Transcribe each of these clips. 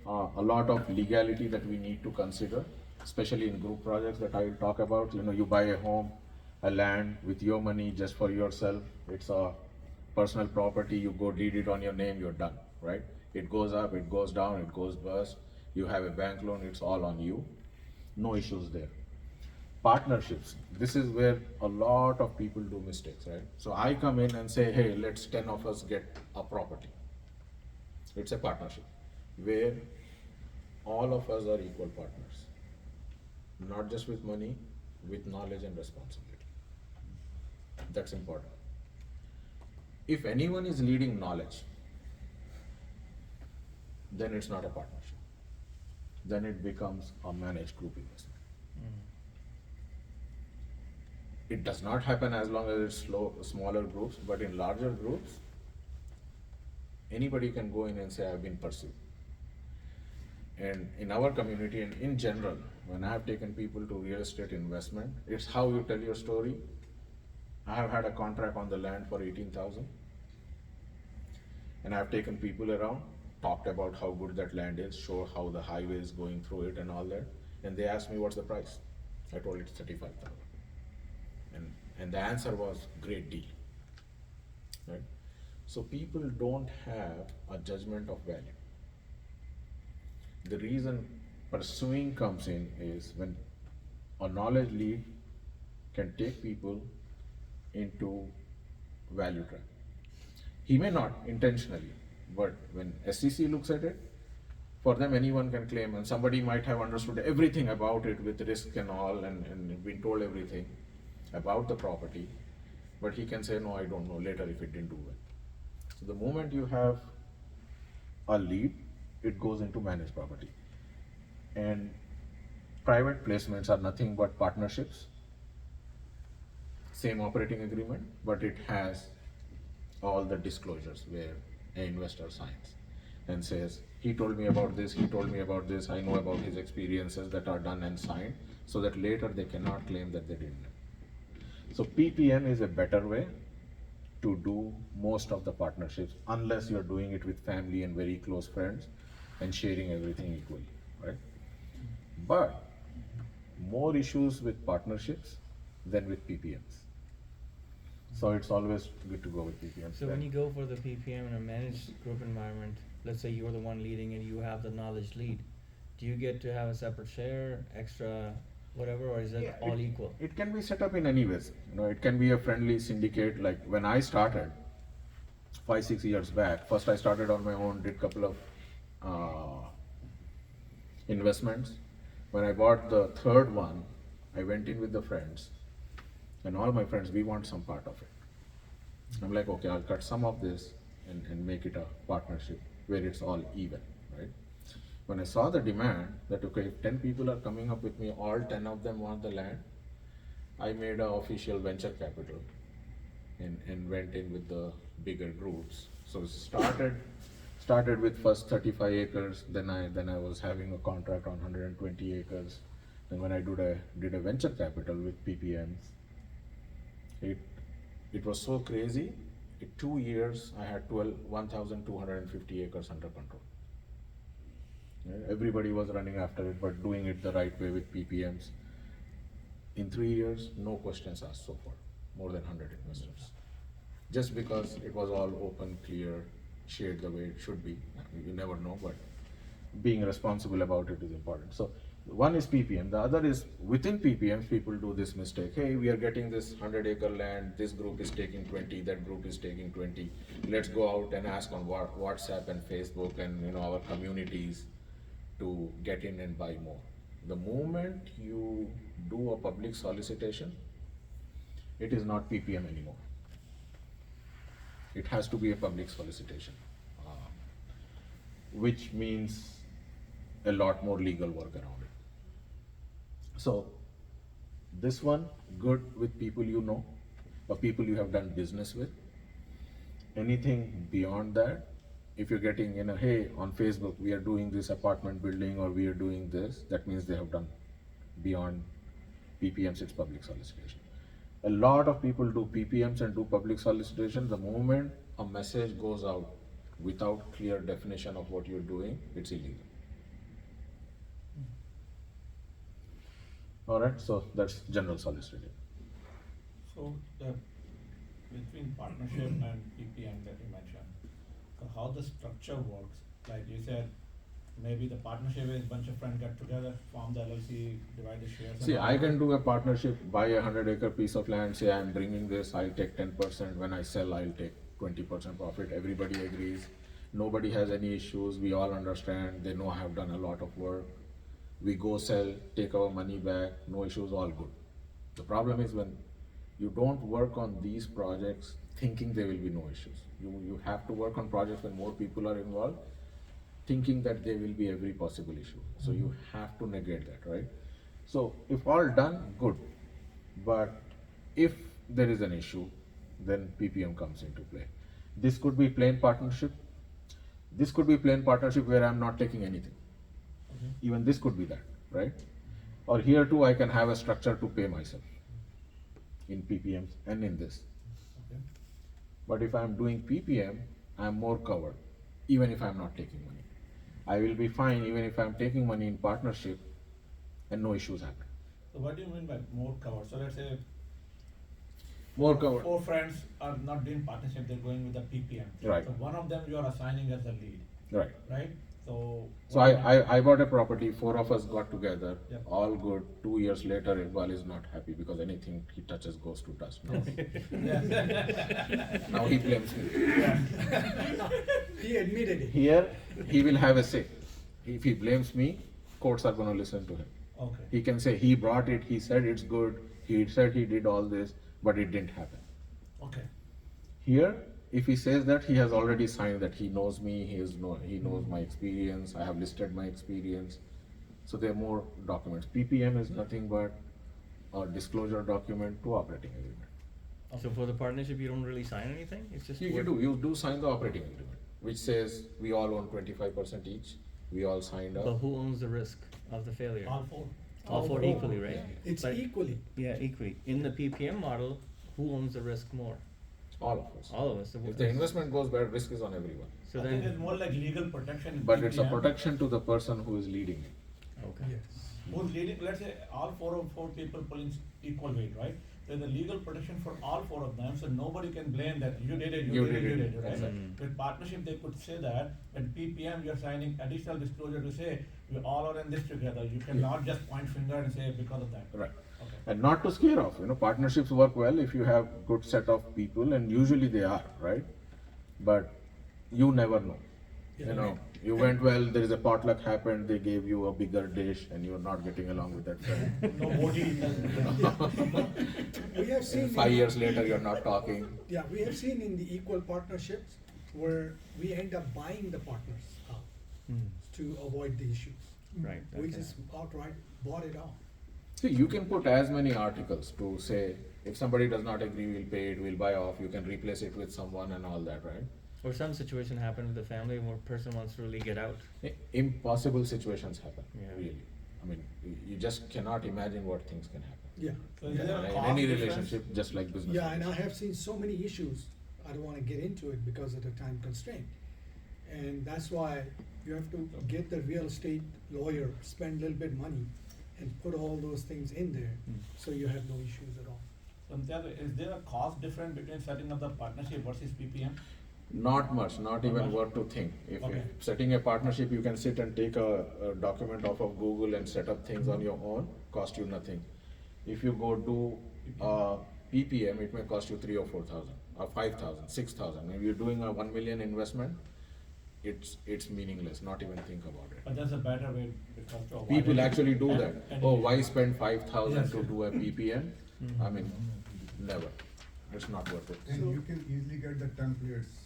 a lot of legality that we need to consider, especially in group projects that I will talk about. You buy a home, a land with your money just for yourself. It's a personal property. You go deed it on your name, you're done, right? It goes up, it goes down, it goes bust. You have a bank loan, it's all on you. No issues there. Partnerships. This is where a lot of people do mistakes, right? So I come in and say, hey, let's 10 of us get a property. It's a partnership where all of us are equal partners, not just with money, with knowledge and responsibility. That's important. If anyone is leading knowledge, then it's not a partnership. Then it becomes a managed group investment. It does not happen as long as it's smaller groups, but in larger groups, anybody can go in and say, I've been pursued. And in our community and in general, when I have taken people to real estate investment, it's how you tell your story. I have had a contract on the land for 18,000, and I have taken people around, talked about how good that land is, showed how the highway is going through it and all that, and they asked me what's the price. I told it's 35,000, and the answer was great deal, right? So people don't have a judgment of value. The reason pursuing comes in is when a knowledge lead can take people into value trap. He may not intentionally, but when SEC looks at it, for them anyone can claim, and somebody might have understood everything about it with risk and all, and been told everything about the property, but he can say, no, I don't know later if it didn't do well. So the moment you have a lead, it goes into managed property. And private placements are nothing but partnerships, same operating agreement, but it has all the disclosures where an investor signs and says, he told me about this, he told me about this, I know about his experiences that are done and signed, so that later they cannot claim that they didn't know. So PPM is a better way to do most of the partnerships, unless you're doing it with family and very close friends and sharing everything equally, right? But more issues with partnerships than with PPMs. So it's always good to go with PPMs. So when you go for the PPM in a managed group environment, let's say you're the one leading and you have the knowledge lead, do you get to have a separate share, extra whatever, or is it all equal? It can be set up in any ways. It can be a friendly syndicate. Like when I started 5-6 years back, first I started on my own, did couple of investments. When I bought the third one, I went in with the friends, and all my friends, we want some part of it. I'm like, okay, I'll cut some of this and make it a partnership where it's all even, right? When I saw the demand that, okay, if 10 people are coming up with me, all 10 of them want the land, I made an official venture capital and went in with the bigger groups. So started with first 35 acres, then I was having a contract on 120 acres. Then when I did a venture capital with PPMs, it was so crazy. In 2 years, I had 1,250 acres under control. Everybody was running after it, but doing it the right way with PPMs. In 3 years, no questions asked so far, more than 100 investors. Just because it was all open, clear, shared the way it should be. You never know, but being responsible about it is important. So one is PPM, the other is within PPMs, people do this mistake. Hey, we are getting this 100-acre land, this group is taking 20, that group is taking 20. Let's go out and ask on WhatsApp and Facebook and our communities to get in and buy more. The moment you do a public solicitation, it is not PPM anymore. It has to be a public solicitation, which means a lot more legal work around it. So this one, good with people you know, or people you have done business with. Anything beyond that, if you're getting, hey, on Facebook, we are doing this apartment building or we are doing this, that means they have done beyond PPMs, it's public solicitation. A lot of people do PPMs and do public solicitation. The moment a message goes out without clear definition of what you're doing, it's illegal. All right, so that's general solicitor. So the, between partnership and PPM that you mentioned, so how the structure works, like you said, maybe the partnership is bunch of friends get together, form the LLC, divide the shares. and See, all I that. can do a partnership, buy a 100-acre piece of land, say I'm bringing this, I'll take 10%, when I sell, I'll take 20% profit, everybody agrees, nobody has any issues, we all understand, they know I have done a lot of work, we go sell, take our money back, no issues, all good. The problem is when you don't work on these projects thinking there will be no issues. You have to work on projects when more people are involved, thinking that there will be every possible issue. So you have to negate that, right? So if all done, good. But if there is an issue, then PPM comes into play. This could be plain partnership. This could be plain partnership where I'm not taking anything. Okay. Even this could be that, right? Or here too, I can have a structure to pay myself in PPMs and in this. Okay. But if I'm doing PPM, I'm more covered, even if I'm not taking money. I will be fine even if I'm taking money in partnership and no issues happen. So what do you mean by more covered? So let's say More covered. four friends are not doing partnership, they're going with the PPM. Right. So one of them you are assigning as the lead, Right. right? So. So I bought a property, four of us got together, Yeah. all good. 2 years later, Iqbal is not happy because anything he touches goes to dust. Now, Yeah. now he blames me. He admitted it. Here, he will have a say. If he blames me, courts are going to listen to him. Okay. He can say he brought it, he said it's good, he said he did all this, but it didn't happen. Okay. Here, if he says that, he has already signed that he knows me, he knows my experience, I have listed my experience. So there are more documents. PPM is nothing but a disclosure document to operating agreement. So for the partnership, you don't really sign anything? It's just. You do sign the operating agreement, which says we all own 25% each, we all signed But up. who owns the risk of the failure? All four. All four equally, right? It's But- equally. Yeah, equally. In the PPM model, who owns the risk more? All of us. All of us. If the investment goes bad, risk is on everyone. So I think it's then, more like legal protection. in But it's a PPM. protection to the person who is leading it. okay. Yes. Who's leading, let's say all four people pulling equal weight, right? There's a legal protection for all four of them, so nobody can blame that you did it, you did it, right? Exactly. With partnership, they could say that, with PPM, you're signing additional disclosure to say, we all are in this together, you cannot just point finger and say because of that. Right. Okay. And not to scare off, partnerships work well if you have good set of people, and usually they are, right? But you never know. Yeah. You went well, there is a potluck happened, they gave you a bigger dish, and you're not getting along with that friend. No voting. We have seen. 5 years later, you're not talking. Yeah, we have seen in the equal partnerships where we end up buying the partners out Hmm. to avoid the issues. Right, We okay. just outright bought it out. See, you can put as many articles to say, if somebody does not agree, we'll pay it, we'll buy off, you can replace it with someone and all that, right? Or some situation happened with the family where person wants to really get out. Impossible situations happen, Yeah. really. I mean, you just cannot imagine what things can happen. Yeah. So is there a In cost any difference? relationship, just like business. Yeah, and I have seen so many issues, I don't wanna get into it because of the time constraint. And that's why you have to get the real estate lawyer, spend a little bit money and put all those things in there, Hmm. so you have no issues at all. So is there a cost difference between setting up the partnership versus PPM? Not much, not even much. worth to think. If Okay. setting a partnership, you can sit and take a document off of Google and set up things on your own, cost you nothing. If you go do PPM, it may cost you 3 or 4,000, or 5,000, 6,000. If you're doing a 1 million investment, it's meaningless, not even think about it. But that's a better way because to avoid. People it. actually do And- that. and Oh, you- why spend 5,000 Yes. to do a PPM? Mhm. I mean, never. It's not worth it. And you can easily get the templates.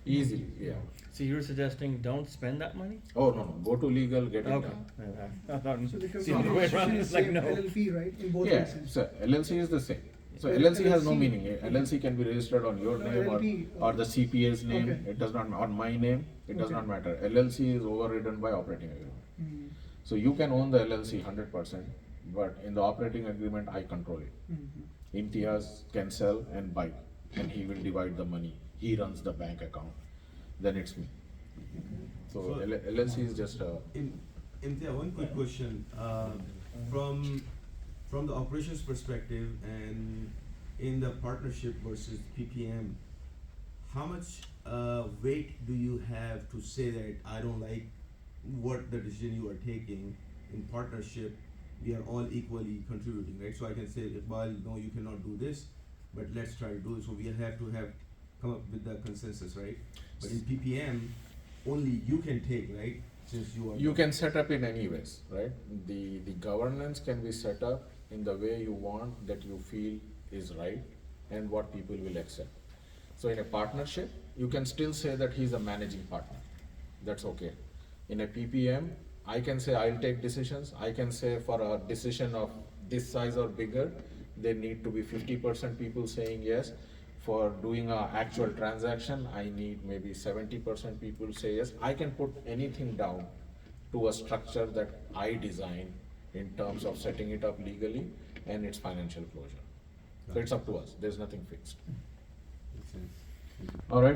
Easily, yeah. So you're suggesting don't spend that money? Oh, no, no, go to legal, get it Okay. done. So they can See, the way around is like no. LLP, right, in both Yeah, cases? so LLC is the same. So Yeah. LLC has no LLC. meaning. LLC can be registered on your No, name LLP, or the CPA's name. Okay. It does not, on my name, it does Okay. not matter. LLC is overridden by operating agreement. Mm, So you can own the LLC 100%, but in the operating agreement, I control it. mhm. Imtiaz can sell and buy, and he will divide the money. He runs the bank account, then it's me. So So- LLC is just a, Imtiaz, one quick question. From from the operations perspective and in the partnership versus PPM, how much weight do you have to say that I don't like what the decision you are taking in partnership? We are all equally contributing, right? So I can say, Iqbal, no, you cannot do this, but let's try to do it. So we have to have come up with the consensus, right? But in PPM, only you can take, right? Since you are You can set up in any ways, right? The governance can be set up in the way you want, that you feel is right and what people will accept. So in a partnership, you can still say that he's a managing partner. That's okay. In a PPM, I can say I'll take decisions. I can say for a decision of this size or bigger, there need to be 50% people saying yes. For doing a actual transaction, I need maybe 70% people say yes. I can put anything down to a structure that I design in terms of setting it up legally and its financial closure. So it's up to us. There's nothing fixed. Makes sense. All right.